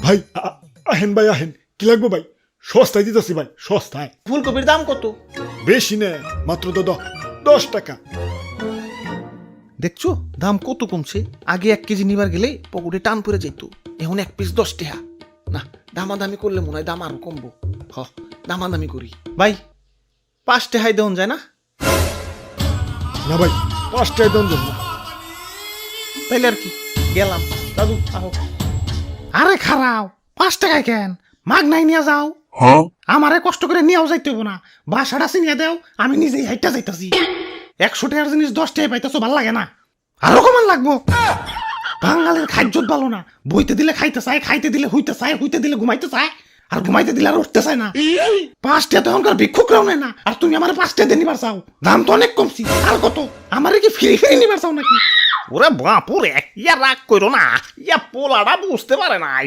ভাই আহেন ভাই আহেন, কি লাগবো ভাই? সস্তায় দিতেছি ভাই, সস্তায়। ফুলকপির দাম কত? বেশি নে, মাত্র তো 10 টাকা। দেখছো দাম কত কমছে। আগে 1 কেজি নিবার গেলে পকেটে টান পড়ে যেত, এখন 1 পিস 10 টাকা। না, দামাদামি করলে মনে হয় দাম আরো কমবো। দামাদামি করি ভাই, 5 টাকায় দেওয়া যায় না? না ভাই, 5 টাকায় দেন না। তাইলে আর কি, গেলাম। দাদু আহো। আরে খারাও, 5 টাকায় কেন? মাগ নাই নিয়ে যাও। আমারে কষ্ট করে নিয়েও যাইতে হইব না, বাসাটা চিনিয়ে দেও, আমি নিজেই হাইটা যাইতাছি। 100 টাকার জিনিস 10 টাকায় পাইতেছো, ভাল লাগে না? আরো কমান লাগবো। বাঙালির খাদ্যত ভালো না, বইতে দিলে খাইতে চায়, খাইতে দিলে হইতে চায়, হইতে দিলে ঘুমাইতে চায়, আর ঘুমাইতে দিলে আর উঠতে চায় না। 5 টাকা তো এখনকার ভিক্ষুকরাও নেয় না, আর তুমি আমার 5 টাকা দিয়ে নিবার চাও? দাম তো অনেক কমছি। আর কত? আমারে কি ফিরি ফিরি নিবার চাও নাকি? ওরে বাপুরে, ইয়া রাগ করো না, ইয়া পোলাটা বুঝতে পারে নাই।